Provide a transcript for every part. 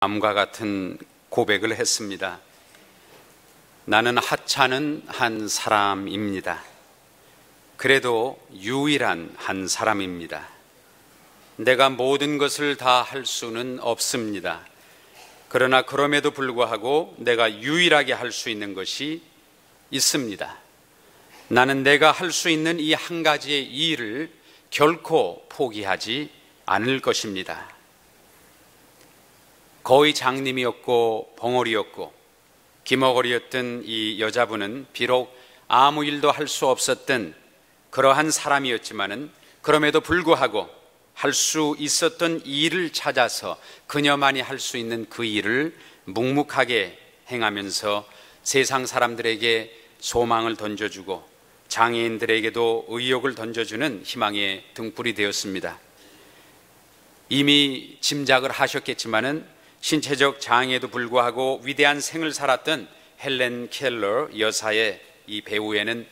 다음과 같은 고백을 했습니다. 나는 하찮은 한 사람입니다. 그래도 유일한 한 사람입니다. 내가 모든 것을 다 할 수는 없습니다. 그러나 그럼에도 불구하고 내가 유일하게 할 수 있는 것이 있습니다. 나는 내가 할 수 있는 이 한 가지의 일을 결코 포기하지 않을 것입니다. 거의 장님이었고 벙어리였고 기머거리였던 이 여자분은 비록 아무 일도 할 수 없었던 그러한 사람이었지만은 그럼에도 불구하고 할 수 있었던 일을 찾아서 그녀만이 할 수 있는 그 일을 묵묵하게 행하면서 세상 사람들에게 소망을 던져주고 장애인들에게도 의욕을 던져주는 희망의 등불이 되었습니다. 이미 짐작을 하셨겠지만은 신체적 장애에도 불구하고 위대한 생을 살았던 헬렌 켈러 여사의 이 배우에는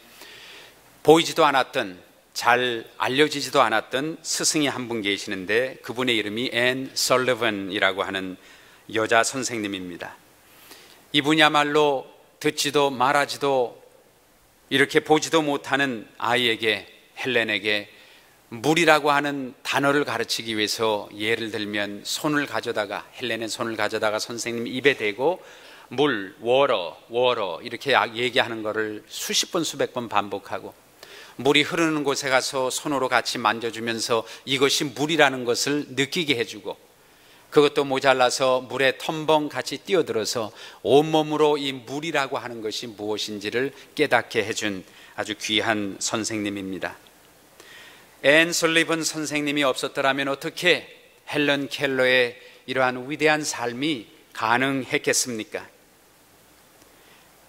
보이지도 않았던, 잘 알려지지도 않았던 스승이 한 분 계시는데 그분의 이름이 앤 설리번이라고 하는 여자 선생님입니다. 이분이야말로 듣지도 말하지도 이렇게 보지도 못하는 아이에게, 헬렌에게 물이라고 하는 단어를 가르치기 위해서 예를 들면 손을 가져다가, 헬렌의 손을 가져다가 선생님 입에 대고 물, 워러 이렇게 얘기하는 것을 수십 번 수백 번 반복하고 물이 흐르는 곳에 가서 손으로 같이 만져주면서 이것이 물이라는 것을 느끼게 해주고 그것도 모자라서 물에 텀벙 같이 뛰어들어서 온몸으로 이 물이라고 하는 것이 무엇인지를 깨닫게 해준 아주 귀한 선생님입니다. 앤 설리번 선생님이 없었더라면 어떻게 헬렌 켈러의 이러한 위대한 삶이 가능했겠습니까?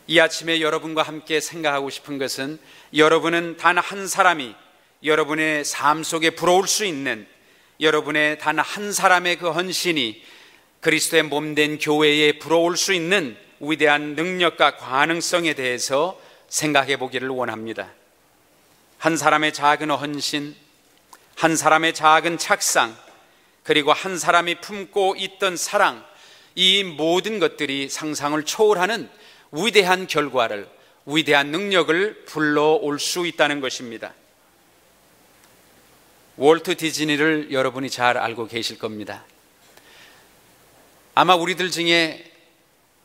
이 아침에 여러분과 함께 생각하고 싶은 것은 여러분은 단 한 사람이 여러분의 삶 속에 불어올 수 있는, 여러분의 단 한 사람의 그 헌신이 그리스도의 몸된 교회에 불어올 수 있는 위대한 능력과 가능성에 대해서 생각해 보기를 원합니다. 한 사람의 작은 헌신, 한 사람의 작은 착상, 그리고 한 사람이 품고 있던 사랑, 이 모든 것들이 상상을 초월하는 위대한 결과를, 위대한 능력을 불러올 수 있다는 것입니다. 월트 디즈니를 여러분이 잘 알고 계실 겁니다. 아마 우리들 중에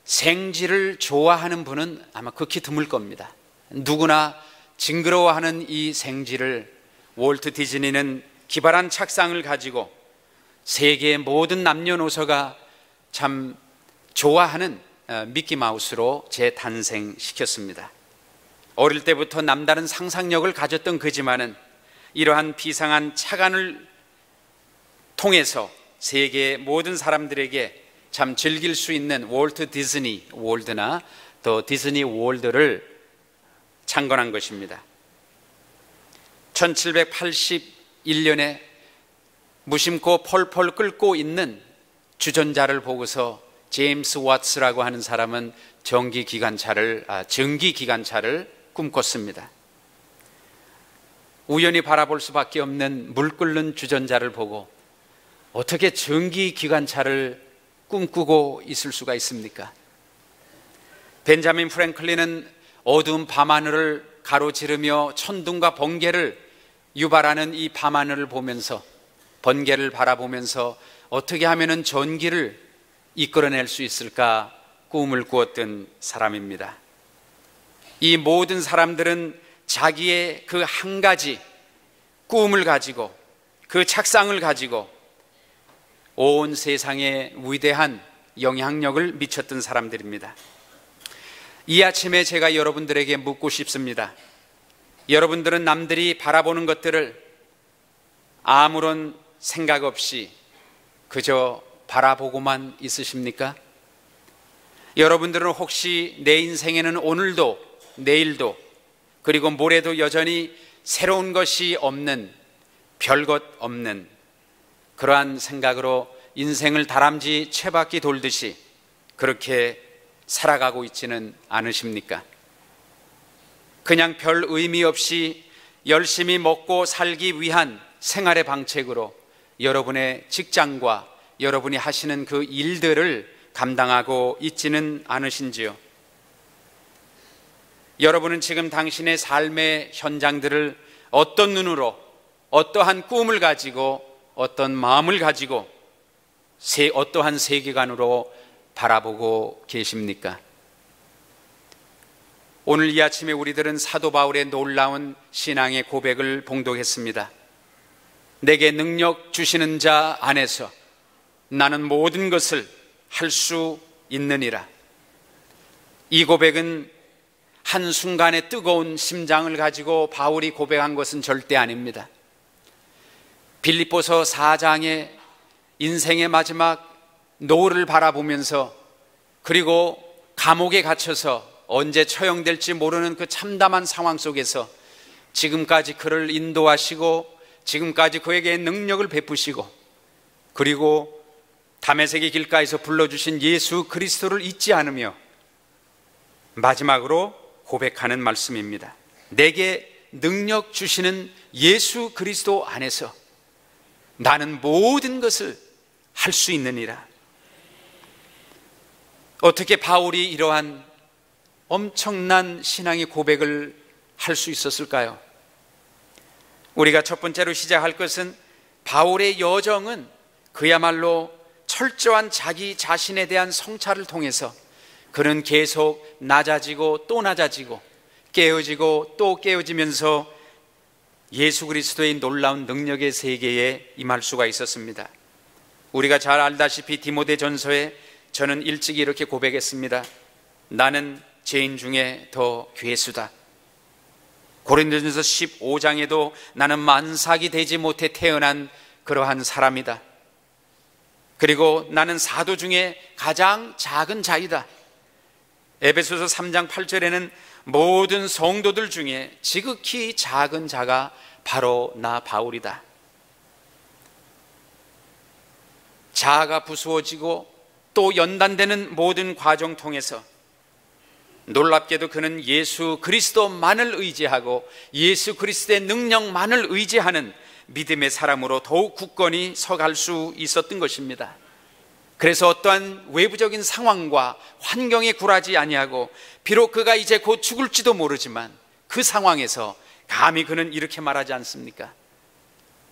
생쥐를 좋아하는 분은 아마 극히 드물 겁니다. 누구나 징그러워하는 이 생쥐를 월트 디즈니는 기발한 착상을 가지고 세계의 모든 남녀노소가 참 좋아하는 미키마우스로 재탄생시켰습니다. 어릴 때부터 남다른 상상력을 가졌던 그지만은 이러한 비상한 착안을 통해서 세계의 모든 사람들에게 참 즐길 수 있는 월트 디즈니 월드나 더 디즈니 월드를 창건한 것입니다. 1781년에 무심코 펄펄 끓고 있는 주전자를 보고서 제임스 왓츠라고 하는 사람은 전기기관차를 꿈꿨습니다. 우연히 바라볼 수밖에 없는 물 끓는 주전자를 보고 어떻게 전기기관차를 꿈꾸고 있을 수가 있습니까? 벤자민 프랭클린은 어두운 밤하늘을 가로지르며 천둥과 번개를 유발하는 이 밤하늘을 보면서, 번개를 바라보면서 어떻게 하면 전기를 이끌어낼 수 있을까 꿈을 꾸었던 사람입니다. 이 모든 사람들은 자기의 그 한 가지 꿈을 가지고, 그 착상을 가지고 온 세상에 위대한 영향력을 미쳤던 사람들입니다. 이 아침에 제가 여러분들에게 묻고 싶습니다. 여러분들은 남들이 바라보는 것들을 아무런 생각 없이 그저 바라보고만 있으십니까? 여러분들은 혹시 내 인생에는 오늘도, 내일도, 그리고 모레도 여전히 새로운 것이 없는, 별것 없는 그러한 생각으로 인생을 다람쥐 쳇바퀴 돌듯이 그렇게 살아가고 있지는 않으십니까? 그냥 별 의미 없이 열심히 먹고 살기 위한 생활의 방책으로 여러분의 직장과 여러분이 하시는 그 일들을 감당하고 있지는 않으신지요? 여러분은 지금 당신의 삶의 현장들을 어떤 눈으로, 어떠한 꿈을 가지고, 어떤 마음을 가지고, 어떠한 세계관으로 바라보고 계십니까? 오늘 이 아침에 우리들은 사도 바울의 놀라운 신앙의 고백을 봉독했습니다. 내게 능력 주시는 자 안에서 나는 모든 것을 할 수 있느니라. 이 고백은 한순간의 뜨거운 심장을 가지고 바울이 고백한 것은 절대 아닙니다. 빌립보서 4장의 인생의 마지막 노을을 바라보면서, 그리고 감옥에 갇혀서 언제 처형될지 모르는 그 참담한 상황 속에서 지금까지 그를 인도하시고 지금까지 그에게 능력을 베푸시고, 그리고 다메섹의 길가에서 불러주신 예수 그리스도를 잊지 않으며 마지막으로 고백하는 말씀입니다. 내게 능력 주시는 예수 그리스도 안에서 나는 모든 것을 할 수 있느니라. 어떻게 바울이 이러한 엄청난 신앙의 고백을 할 수 있었을까요? 우리가 첫 번째로 시작할 것은, 바울의 여정은 그야말로 철저한 자기 자신에 대한 성찰을 통해서 그는 계속 낮아지고 또 낮아지고 깨어지고 또 깨어지면서 예수 그리스도의 놀라운 능력의 세계에 임할 수가 있었습니다. 우리가 잘 알다시피 디모데전서에 저는 일찍 이렇게 고백했습니다. 나는 죄인 중에 더 괴수다. 고린도전서 15장에도 나는 만삭이 되지 못해 태어난 그러한 사람이다. 그리고 나는 사도 중에 가장 작은 자이다. 에베소서 3장 8절에는 모든 성도들 중에 지극히 작은 자가 바로 나 바울이다. 자아가 부수어지고 또 연단되는 모든 과정 통해서 놀랍게도 그는 예수 그리스도만을 의지하고 예수 그리스도의 능력만을 의지하는 믿음의 사람으로 더욱 굳건히 서갈 수 있었던 것입니다. 그래서 어떠한 외부적인 상황과 환경에 굴하지 아니하고, 비록 그가 이제 곧 죽을지도 모르지만 그 상황에서 감히 그는 이렇게 말하지 않습니까?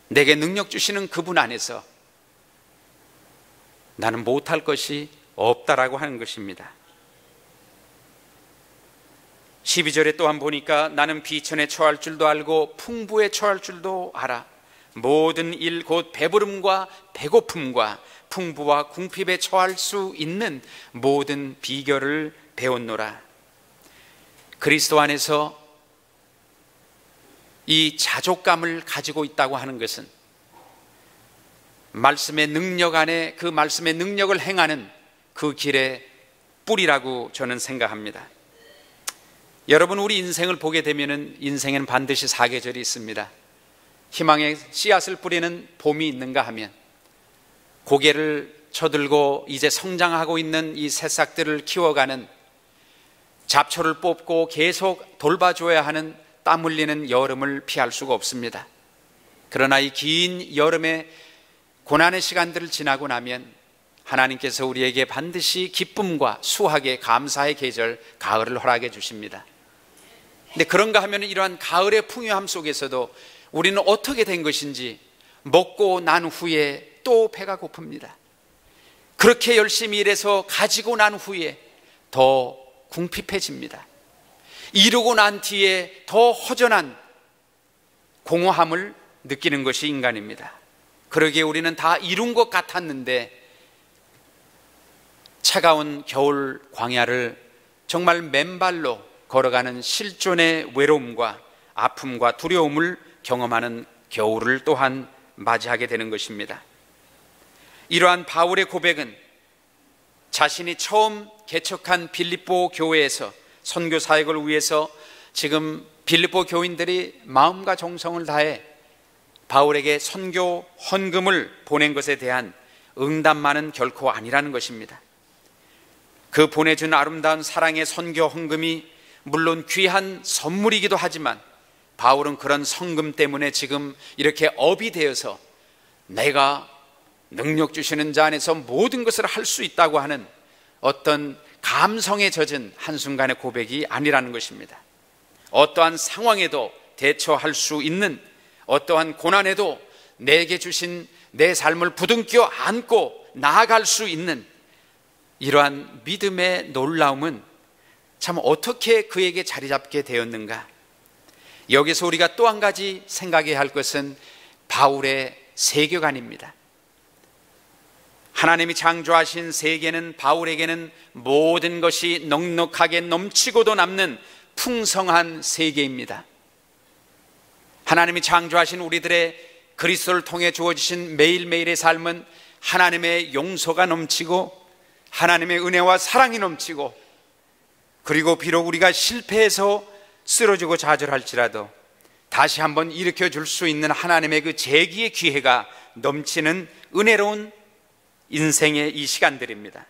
내게 능력 주시는 그분 안에서 나는 못할 것이 없다라고 하는 것입니다. 12절에 또한 보니까 나는 비천에 처할 줄도 알고 풍부에 처할 줄도 알아. 모든 일 곧 배부름과 배고픔과 풍부와 궁핍에 처할 수 있는 모든 비결을 배웠노라. 그리스도 안에서 이 자족감을 가지고 있다고 하는 것은 말씀의 능력 안에 그 말씀의 능력을 행하는 그 길의 뿌리라고 저는 생각합니다. 여러분, 우리 인생을 보게 되면 인생에는 반드시 사계절이 있습니다. 희망의 씨앗을 뿌리는 봄이 있는가 하면, 고개를 쳐들고 이제 성장하고 있는 이 새싹들을 키워가는, 잡초를 뽑고 계속 돌봐줘야 하는 땀 흘리는 여름을 피할 수가 없습니다. 그러나 이 긴 여름의 고난의 시간들을 지나고 나면 하나님께서 우리에게 반드시 기쁨과 수확의 감사의 계절 가을을 허락해 주십니다. 근데 그런가 하면 이러한 가을의 풍요함 속에서도 우리는 어떻게 된 것인지 먹고 난 후에 또 배가 고픕니다. 그렇게 열심히 일해서 가지고 난 후에 더 궁핍해집니다. 이루고 난 뒤에 더 허전한 공허함을 느끼는 것이 인간입니다. 그러기에 우리는 다 이룬 것 같았는데 차가운 겨울 광야를 정말 맨발로 걸어가는 실존의 외로움과 아픔과 두려움을 경험하는 겨울을 또한 맞이하게 되는 것입니다. 이러한 바울의 고백은 자신이 처음 개척한 빌립보 교회에서 선교 사역을 위해서 지금 빌립보 교인들이 마음과 정성을 다해 바울에게 선교 헌금을 보낸 것에 대한 응답만은 결코 아니라는 것입니다. 그 보내준 아름다운 사랑의 선교 헌금이 물론 귀한 선물이기도 하지만 바울은 그런 성금 때문에 지금 이렇게 업이 되어서 내가 능력 주시는 자 안에서 모든 것을 할 수 있다고 하는 어떤 감성에 젖은 한순간의 고백이 아니라는 것입니다. 어떠한 상황에도 대처할 수 있는, 어떠한 고난에도 내게 주신 내 삶을 부둥켜 안고 나아갈 수 있는 이러한 믿음의 놀라움은 참 어떻게 그에게 자리 잡게 되었는가? 여기서 우리가 또 한 가지 생각해야 할 것은 바울의 세계관입니다. 하나님이 창조하신 세계는 바울에게는 모든 것이 넉넉하게 넘치고도 남는 풍성한 세계입니다. 하나님이 창조하신 우리들의 그리스도를 통해 주어지신 매일매일의 삶은 하나님의 용서가 넘치고 하나님의 은혜와 사랑이 넘치고, 그리고 비록 우리가 실패해서 쓰러지고 좌절할지라도 다시 한번 일으켜 줄 수 있는 하나님의 그 재기의 기회가 넘치는 은혜로운 인생의 이 시간들입니다.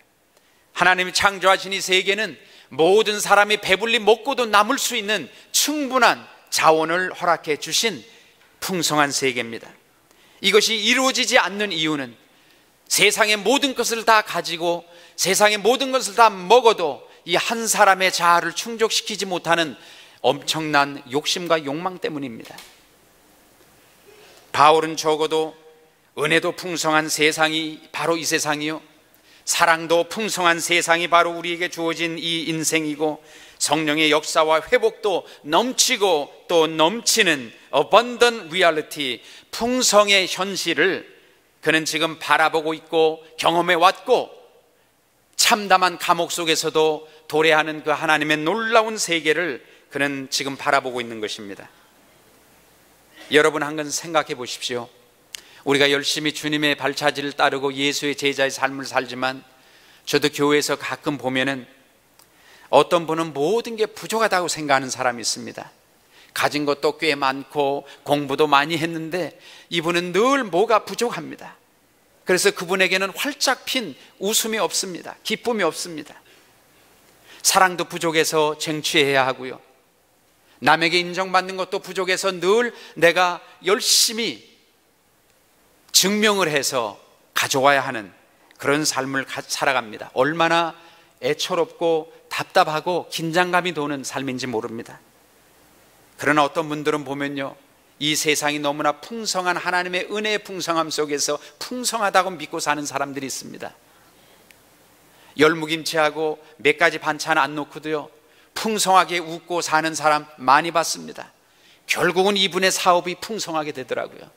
하나님이 창조하신 이 세계는 모든 사람이 배불리 먹고도 남을 수 있는 충분한 자원을 허락해 주신 풍성한 세계입니다. 이것이 이루어지지 않는 이유는 세상의 모든 것을 다 가지고 세상의 모든 것을 다 먹어도 이 한 사람의 자아를 충족시키지 못하는 엄청난 욕심과 욕망 때문입니다. 바울은 적어도 은혜도 풍성한 세상이 바로 이 세상이요, 사랑도 풍성한 세상이 바로 우리에게 주어진 이 인생이고, 성령의 역사와 회복도 넘치고 또 넘치는 abundant reality, 풍성의 현실을 그는 지금 바라보고 있고 경험해 왔고, 참담한 감옥 속에서도 도래하는 그 하나님의 놀라운 세계를 그는 지금 바라보고 있는 것입니다. 여러분, 한번 생각해 보십시오. 우리가 열심히 주님의 발자취를 따르고 예수의 제자의 삶을 살지만, 저도 교회에서 가끔 보면은 어떤 분은 모든 게 부족하다고 생각하는 사람이 있습니다. 가진 것도 꽤 많고 공부도 많이 했는데 이분은 늘 뭐가 부족합니다. 그래서 그분에게는 활짝 핀 웃음이 없습니다. 기쁨이 없습니다. 사랑도 부족해서 쟁취해야 하고요, 남에게 인정받는 것도 부족해서 늘 내가 열심히 증명을 해서 가져와야 하는 그런 삶을 살아갑니다. 얼마나 애처롭고 답답하고 긴장감이 도는 삶인지 모릅니다. 그러나 어떤 분들은 보면요, 이 세상이 너무나 풍성한 하나님의 은혜의 풍성함 속에서 풍성하다고 믿고 사는 사람들이 있습니다. 열무김치하고 몇 가지 반찬 안 놓고도요 풍성하게 웃고 사는 사람 많이 봤습니다. 결국은 이분의 사업이 풍성하게 되더라고요.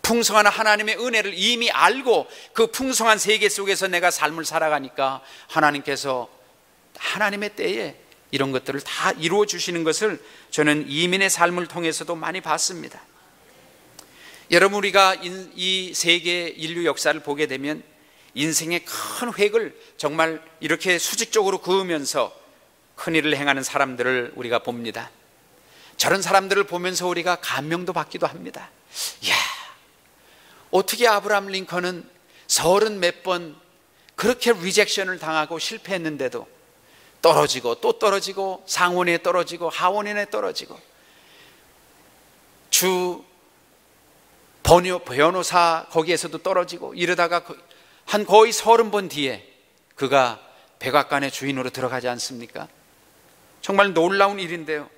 풍성한 하나님의 은혜를 이미 알고 그 풍성한 세계 속에서 내가 삶을 살아가니까 하나님께서 하나님의 때에 이런 것들을 다 이루어 주시는 것을 저는 이민의 삶을 통해서도 많이 봤습니다. 여러분, 우리가 이 세계 인류 역사를 보게 되면 인생의 큰 획을 정말 이렇게 수직적으로 그으면서 큰 일을 행하는 사람들을 우리가 봅니다. 저런 사람들을 보면서 우리가 감명도 받기도 합니다. 이야, 어떻게 아브라함 링컨은 30 몇 번 그렇게 리젝션을 당하고 실패했는데도 떨어지고 또 떨어지고, 상원에 떨어지고 하원에 떨어지고, 주 변호사 거기에서도 떨어지고, 이러다가 한 거의 30번 뒤에 그가 백악관의 주인으로 들어가지 않습니까? 정말 놀라운 일인데요,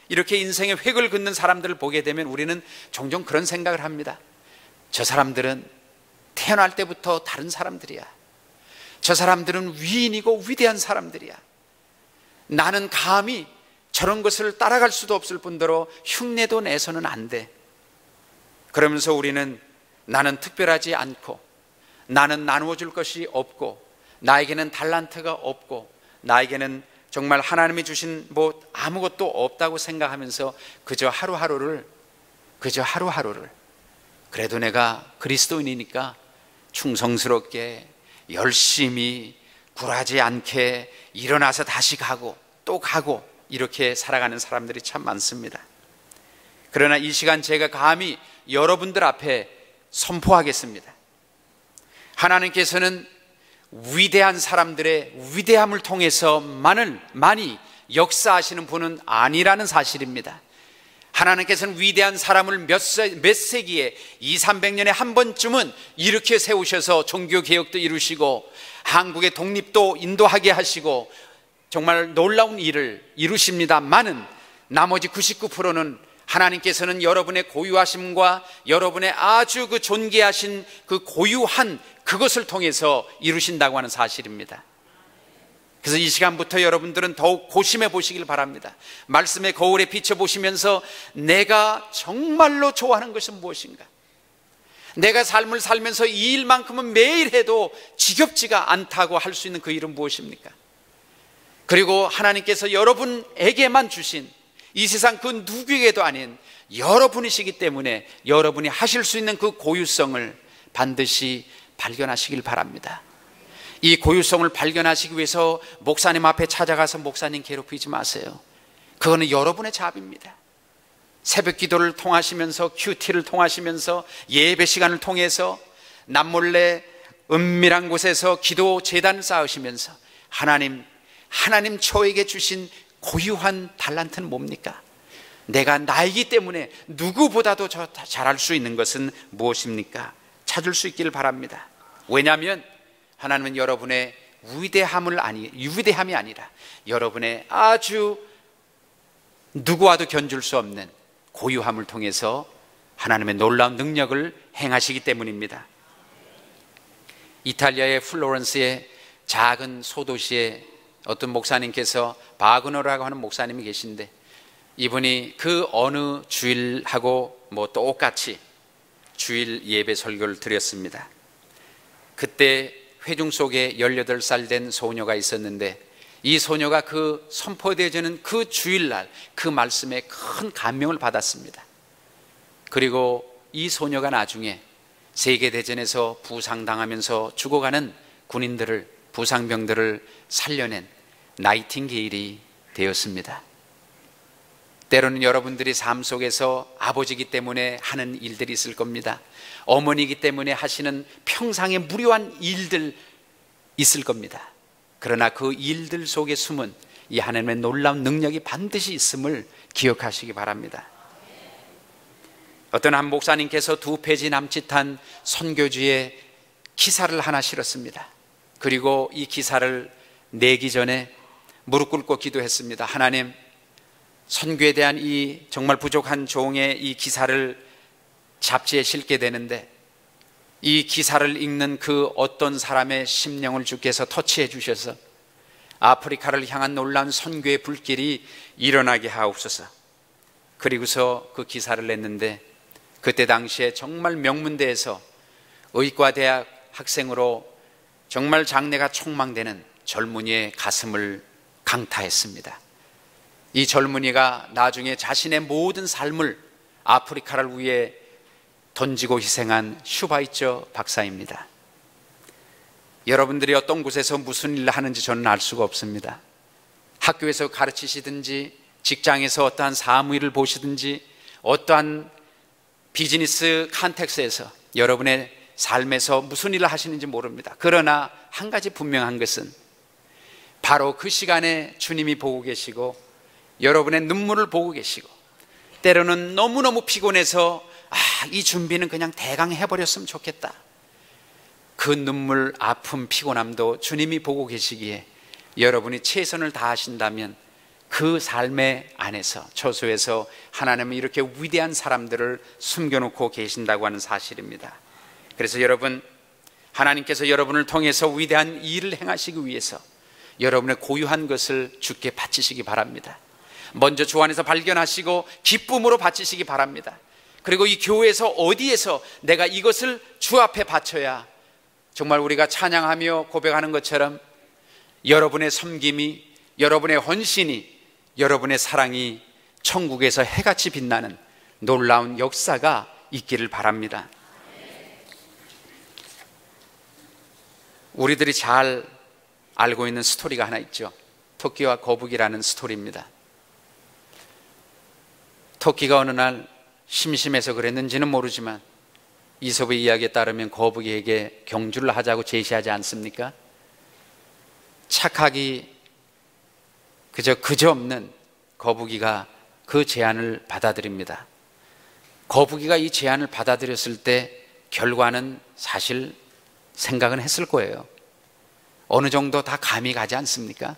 이렇게 인생의 획을 긋는 사람들을 보게 되면 우리는 종종 그런 생각을 합니다. 저 사람들은 태어날 때부터 다른 사람들이야. 저 사람들은 위인이고 위대한 사람들이야. 나는 감히 저런 것을 따라갈 수도 없을 뿐더러 흉내도 내서는 안 돼. 그러면서 우리는 나는 특별하지 않고, 나는 나누어 줄 것이 없고, 나에게는 달란트가 없고, 나에게는 정말 하나님이 주신 뭐 아무것도 없다고 생각하면서 그저 하루하루를 그래도 내가 그리스도인이니까 충성스럽게 열심히 굴하지 않게 일어나서 다시 가고 또 가고 이렇게 살아가는 사람들이 참 많습니다. 그러나 이 시간 제가 감히 여러분들 앞에 선포하겠습니다. 하나님께서는 위대한 사람들의 위대함을 통해서 많이 역사하시는 분은 아니라는 사실입니다. 하나님께서는 위대한 사람을 몇 세기에 200~300년에 한 번쯤은 이렇게 세우셔서 종교개혁도 이루시고 한국의 독립도 인도하게 하시고 정말 놀라운 일을 이루십니다만은 나머지 99%는 하나님께서는 여러분의 고유하심과 여러분의 아주 그 존귀하신 그 고유한 그것을 통해서 이루신다고 하는 사실입니다. 그래서 이 시간부터 여러분들은 더욱 고심해 보시길 바랍니다. 말씀의 거울에 비춰보시면서 내가 정말로 좋아하는 것은 무엇인가? 내가 삶을 살면서 이 일만큼은 매일 해도 지겹지가 않다고 할 수 있는 그 일은 무엇입니까? 그리고 하나님께서 여러분에게만 주신 이 세상 그 누구에게도 아닌 여러분이시기 때문에 여러분이 하실 수 있는 그 고유성을 반드시 발견하시길 바랍니다. 이 고유성을 발견하시기 위해서 목사님 앞에 찾아가서 목사님 괴롭히지 마세요. 그거는 여러분의 자비입니다. 새벽 기도를 통하시면서 큐티를 통하시면서 예배 시간을 통해서 남몰래 은밀한 곳에서 기도 재단을 쌓으시면서 하나님 저에게 주신 고유한 달란트는 뭡니까? 내가 나이기 때문에 누구보다도 저 잘할 수 있는 것은 무엇입니까? 찾을 수 있기를 바랍니다. 왜냐하면 하나님은 여러분의 위대함이 아니라 여러분의 아주 누구와도 견줄 수 없는 고유함을 통해서 하나님의 놀라운 능력을 행하시기 때문입니다. 이탈리아의 플로렌스의 작은 소도시에 어떤 목사님께서 바그너라고 하는 목사님이 계신데 이분이 그 어느 주일하고 똑같이 주일 예배 설교를 드렸습니다. 그때 회중 속에 18살 된 소녀가 있었는데 이 소녀가 그 선포되어지는 그 주일날 그 말씀에 큰 감명을 받았습니다. 그리고 이 소녀가 나중에 세계대전에서 부상당하면서 죽어가는 군인들을, 부상병들을 살려낸 나이팅게일이 되었습니다. 때로는 여러분들이 삶 속에서 아버지이기 때문에 하는 일들이 있을 겁니다. 어머니이기 때문에 하시는 평상의 무료한 일들 있을 겁니다. 그러나 그 일들 속에 숨은 이 하나님의 놀라운 능력이 반드시 있음을 기억하시기 바랍니다. 어떤 한 목사님께서 2페이지 남짓한 선교지에 기사를 하나 실었습니다. 그리고 이 기사를 내기 전에 무릎 꿇고 기도했습니다. 하나님, 선교에 대한 이 정말 부족한 종의 이 기사를 잡지에 실게 되는데 이 기사를 읽는 그 어떤 사람의 심령을 주께서 터치해 주셔서 아프리카를 향한 놀라운 선교의 불길이 일어나게 하옵소서. 그리고서 그 기사를 냈는데 그때 당시에 정말 명문대에서 의과대학 학생으로 정말 장래가 촉망되는 젊은이의 가슴을 강타했습니다. 이 젊은이가 나중에 자신의 모든 삶을 아프리카를 위해 던지고 희생한 슈바이처 박사입니다. 여러분들이 어떤 곳에서 무슨 일을 하는지 저는 알 수가 없습니다. 학교에서 가르치시든지 직장에서 어떠한 사무일을 보시든지 어떠한 비즈니스 컨텍스트에서 여러분의 삶에서 무슨 일을 하시는지 모릅니다. 그러나 한 가지 분명한 것은 바로 그 시간에 주님이 보고 계시고 여러분의 눈물을 보고 계시고 때로는 너무너무 피곤해서 이 준비는 그냥 대강 해버렸으면 좋겠다. 그 눈물, 아픔, 피곤함도 주님이 보고 계시기에 여러분이 최선을 다하신다면 그 삶의 안에서 처소에서 하나님은 이렇게 위대한 사람들을 숨겨놓고 계신다고 하는 사실입니다. 그래서 여러분, 하나님께서 여러분을 통해서 위대한 일을 행하시기 위해서 여러분의 고유한 것을 주께 바치시기 바랍니다. 먼저 주 안에서 발견하시고 기쁨으로 바치시기 바랍니다. 그리고 이 교회에서 어디에서 내가 이것을 주 앞에 바쳐야 정말 우리가 찬양하며 고백하는 것처럼 여러분의 섬김이, 여러분의 헌신이, 여러분의 사랑이 천국에서 해같이 빛나는 놀라운 역사가 있기를 바랍니다. 우리들이 잘 알고 있는 스토리가 하나 있죠. 토끼와 거북이라는 스토리입니다. 토끼가 어느 날 심심해서 그랬는지는 모르지만 이솝의 이야기에 따르면 거북이에게 경주를 하자고 제시하지 않습니까? 착하기 그저 없는 거북이가 그 제안을 받아들입니다. 거북이가 이 제안을 받아들였을 때 결과는 사실 생각은 했을 거예요. 어느 정도 다 감이 가지 않습니까?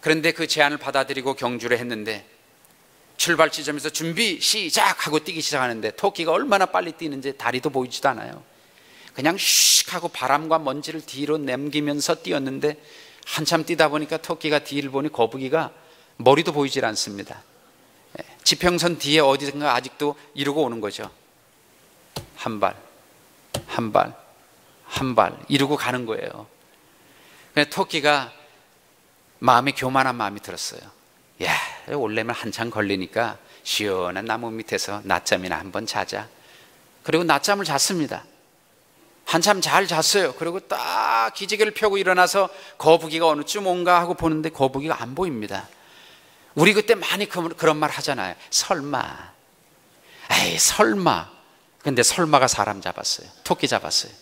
그런데 그 제안을 받아들이고 경주를 했는데 출발 지점에서 준비 시작 하고 뛰기 시작하는데 토끼가 얼마나 빨리 뛰는지 다리도 보이지도 않아요. 그냥 슉 하고 바람과 먼지를 뒤로 남기면서 뛰었는데 한참 뛰다 보니까 토끼가 뒤를 보니 거북이가 머리도 보이질 않습니다. 지평선 뒤에 어디든가 아직도 이러고 오는 거죠. 한 발, 한 발, 한 발 이러고 가는 거예요. 토끼가 마음에 교만한 마음이 들었어요. 야, 올려면 한참 걸리니까 시원한 나무 밑에서 낮잠이나 한번 자자. 그리고 낮잠을 잤습니다. 한참 잘 잤어요. 그리고 딱 기지개를 펴고 일어나서 거북이가 어느쯤 온가 하고 보는데 거북이가 안 보입니다. 우리 그때 많이 그런 말 하잖아요. 설마. 에이, 설마. 근데 설마가 사람 잡았어요. 토끼 잡았어요.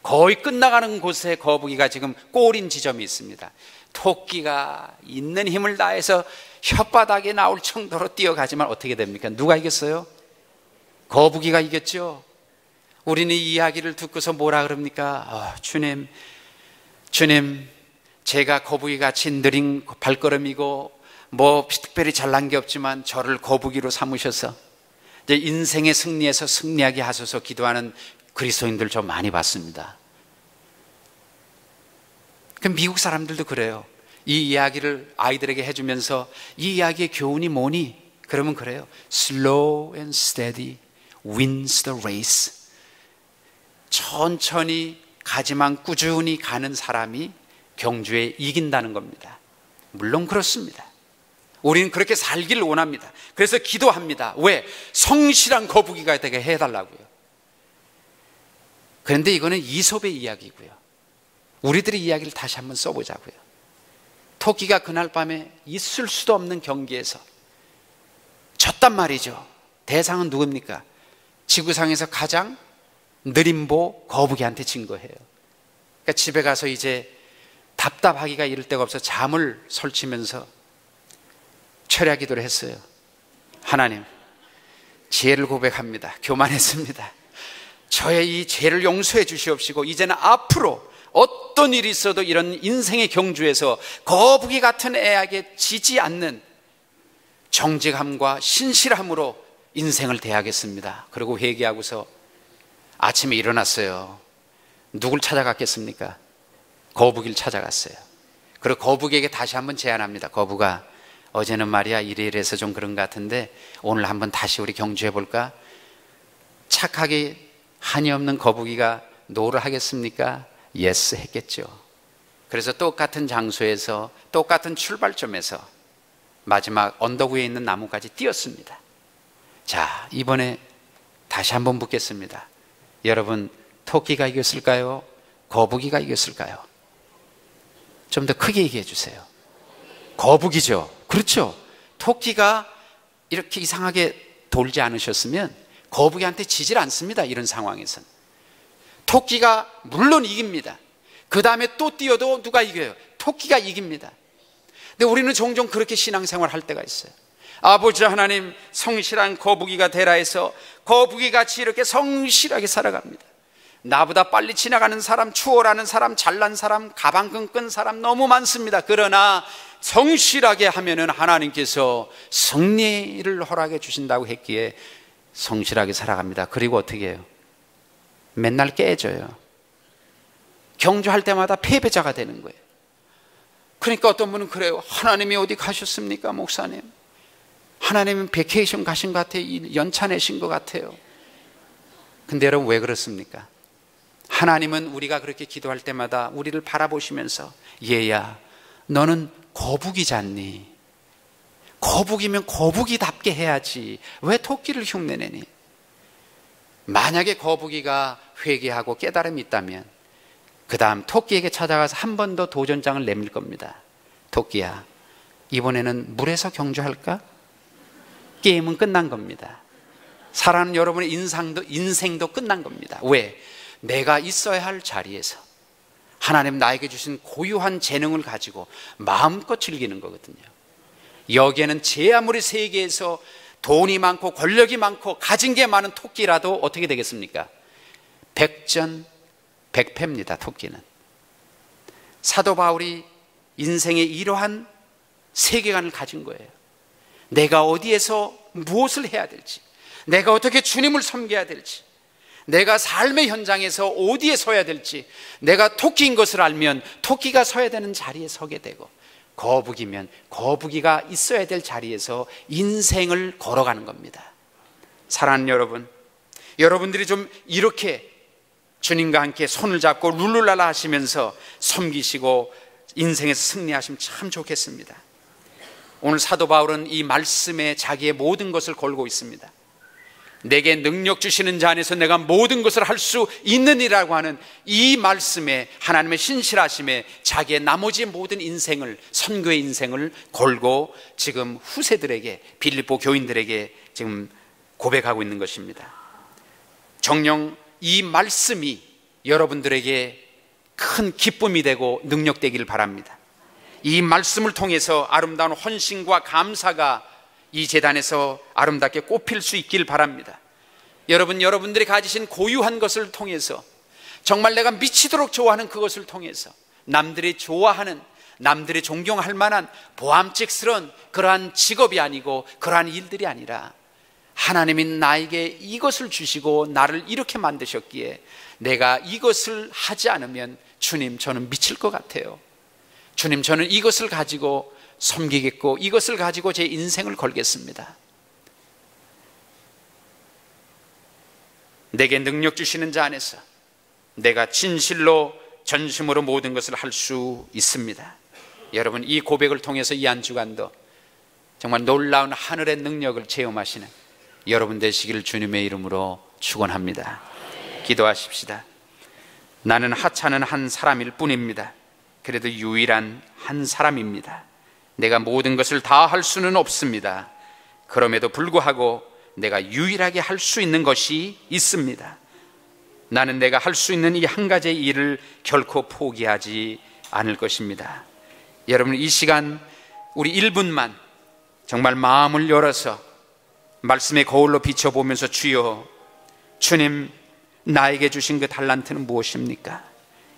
거의 끝나가는 곳에 거북이가 지금 꼬린 지점이 있습니다. 토끼가 있는 힘을 다해서 혓바닥에 나올 정도로 뛰어가지만 어떻게 됩니까? 누가 이겼어요? 거북이가 이겼죠. 우리는 이 이야기를 듣고서 뭐라 그럽니까? 주님, 제가 거북이같이 느린 발걸음이고 뭐 특별히 잘난 게 없지만 저를 거북이로 삼으셔서 이제 인생의 승리에서 승리하게 하소서 기도하는 그리스도인들 좀 많이 봤습니다. 그럼 미국 사람들도 그래요. 이 이야기를 아이들에게 해주면서 이 이야기의 교훈이 뭐니? 그러면 그래요. Slow and steady wins the race. 천천히 가지만 꾸준히 가는 사람이 경주에 이긴다는 겁니다. 물론 그렇습니다. 우리는 그렇게 살기를 원합니다. 그래서 기도합니다. 왜? 성실한 거북이가 되게 해달라고요. 그런데 이거는 이솝의 이야기고요. 우리들의 이야기를 다시 한번 써보자고요. 토끼가 그날 밤에 있을 수도 없는 경기에서 졌단 말이죠. 대상은 누굽니까? 지구상에서 가장 느린 보 거북이한테 진 거예요. 그러니까 집에 가서 이제 답답하기가 이를 데가 없어 잠을 설치면서 철야 기도를 했어요. 하나님, 죄를 고백합니다. 교만했습니다. 저의 이 죄를 용서해 주시옵시고 이제는 앞으로 어떤 일이 있어도 이런 인생의 경주에서 거북이 같은 애에게 지지 않는 정직함과 신실함으로 인생을 대하겠습니다. 그리고 회개하고서 아침에 일어났어요. 누굴 찾아갔겠습니까? 거북이를 찾아갔어요. 그리고 거북이에게 다시 한번 제안합니다. 거북아, 어제는 말이야 이래서 좀 그런 것 같은데 오늘 한번 다시 우리 경주해 볼까? 착하게 한이 없는 거북이가 노를 하겠습니까? 예스 했겠죠. 그래서 똑같은 장소에서 똑같은 출발점에서 마지막 언덕 위에 있는 나무까지 뛰었습니다. 자, 이번에 다시 한번 묻겠습니다. 여러분, 토끼가 이겼을까요? 거북이가 이겼을까요? 좀 더 크게 얘기해 주세요. 거북이죠. 그렇죠. 토끼가 이렇게 이상하게 돌지 않으셨으면 거북이한테 지질 않습니다. 이런 상황에서는 토끼가 물론 이깁니다. 그 다음에 또 뛰어도 누가 이겨요? 토끼가 이깁니다. 근데 우리는 종종 그렇게 신앙생활 할 때가 있어요. 아버지 하나님, 성실한 거북이가 되라 해서 거북이같이 이렇게 성실하게 살아갑니다. 나보다 빨리 지나가는 사람, 추월하는 사람, 잘난 사람, 가방 끈 사람 너무 많습니다. 그러나 성실하게 하면은 하나님께서 승리를 허락해 주신다고 했기에 성실하게 살아갑니다. 그리고 어떻게 해요? 맨날 깨져요. 경주할 때마다 패배자가 되는 거예요. 그러니까 어떤 분은 그래요. 하나님이 어디 가셨습니까, 목사님? 하나님은 베케이션 가신 것 같아요. 연차 내신 것 같아요. 근데 여러분, 왜 그렇습니까? 하나님은 우리가 그렇게 기도할 때마다 우리를 바라보시면서 얘야, 너는 거북이잖니. 거북이면 거북이답게 해야지. 왜 토끼를 흉내내니? 만약에 거북이가 회개하고 깨달음이 있다면 그 다음 토끼에게 찾아가서 한 번 더 도전장을 내밀 겁니다. 토끼야, 이번에는 물에서 경주할까? 게임은 끝난 겁니다. 사랑하는 여러분의 인생도 끝난 겁니다. 왜? 내가 있어야 할 자리에서 하나님 나에게 주신 고유한 재능을 가지고 마음껏 즐기는 거거든요. 여기에는 제 아무리 세계에서 돈이 많고 권력이 많고 가진 게 많은 토끼라도 어떻게 되겠습니까? 백전백패입니다. 토끼는. 사도 바울이 인생의 이러한 세계관을 가진 거예요. 내가 어디에서 무엇을 해야 될지, 내가 어떻게 주님을 섬겨야 될지, 내가 삶의 현장에서 어디에 서야 될지, 내가 토끼인 것을 알면 토끼가 서야 되는 자리에 서게 되고, 거북이면 거북이가 있어야 될 자리에서 인생을 걸어가는 겁니다. 사랑하는 여러분, 여러분들이 좀 이렇게 주님과 함께 손을 잡고 룰루랄라 하시면서 섬기시고 인생에서 승리하시면 참 좋겠습니다. 오늘 사도 바울은 이 말씀에 자기의 모든 것을 걸고 있습니다. 내게 능력 주시는 자 안에서 내가 모든 것을 할 수 있느니라고 하는 이 말씀에, 하나님의 신실하심에 자기의 나머지 모든 인생을, 선교의 인생을 걸고 지금 후세들에게, 빌립보 교인들에게 지금 고백하고 있는 것입니다. 정녕 이 말씀이 여러분들에게 큰 기쁨이 되고 능력되기를 바랍니다. 이 말씀을 통해서 아름다운 헌신과 감사가 이 제단에서 아름답게 꽃필 수 있길 바랍니다. 여러분들이 가지신 고유한 것을 통해서, 정말 내가 미치도록 좋아하는 그것을 통해서 남들이 좋아하는, 남들이 존경할 만한 보암직스러운 그러한 직업이 아니고 그러한 일들이 아니라 하나님이 나에게 이것을 주시고 나를 이렇게 만드셨기에 내가 이것을 하지 않으면 주님, 저는 미칠 것 같아요. 주님, 저는 이것을 가지고 섬기겠고 이것을 가지고 제 인생을 걸겠습니다. 내게 능력 주시는 자 안에서 내가 진실로 전심으로 모든 것을 할 수 있습니다. 여러분, 이 고백을 통해서 이 한 주간도 정말 놀라운 하늘의 능력을 체험하시는 여러분 되시기를 주님의 이름으로 축원합니다. 기도하십시다. 나는 하찮은 한 사람일 뿐입니다. 그래도 유일한 한 사람입니다. 내가 모든 것을 다 할 수는 없습니다. 그럼에도 불구하고 내가 유일하게 할 수 있는 것이 있습니다. 나는 내가 할 수 있는 이 한 가지의 일을 결코 포기하지 않을 것입니다. 여러분, 이 시간 우리 1분만 정말 마음을 열어서 말씀의 거울로 비춰보면서, 주여, 주님, 나에게 주신 그 달란트는 무엇입니까?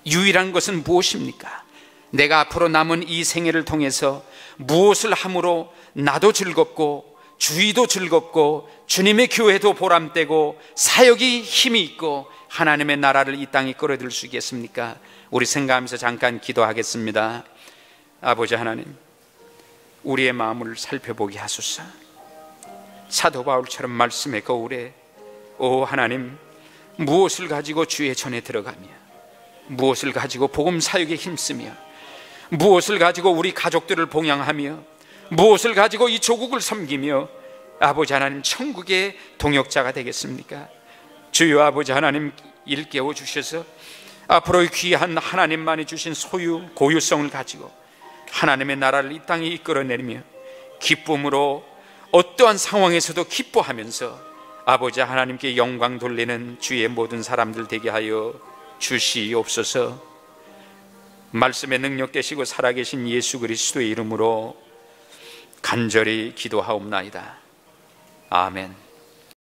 유일한 것은 무엇입니까? 내가 앞으로 남은 이 생애를 통해서 무엇을 함으로 나도 즐겁고 주위도 즐겁고 주님의 교회도 보람되고 사역이 힘이 있고 하나님의 나라를 이 땅에 끌어들일 수 있겠습니까? 우리 생각하면서 잠깐 기도하겠습니다. 아버지 하나님, 우리의 마음을 살펴보게 하소서. 사도 바울처럼 말씀의 거울에, 오 하나님, 무엇을 가지고 주의 전에 들어가며, 무엇을 가지고 복음 사역에 힘쓰며, 무엇을 가지고 우리 가족들을 봉양하며, 무엇을 가지고 이 조국을 섬기며 아버지 하나님 천국의 동역자가 되겠습니까? 주여 아버지 하나님, 일깨워 주셔서 앞으로 귀한 하나님만이 주신 소유, 고유성을 가지고 하나님의 나라를 이 땅에 이끌어내리며 기쁨으로 어떠한 상황에서도 기뻐하면서 아버지 하나님께 영광 돌리는 주의 모든 사람들 되게 하여 주시옵소서. 말씀의 능력 되시고 살아계신 예수 그리스도의 이름으로 간절히 기도하옵나이다. 아멘.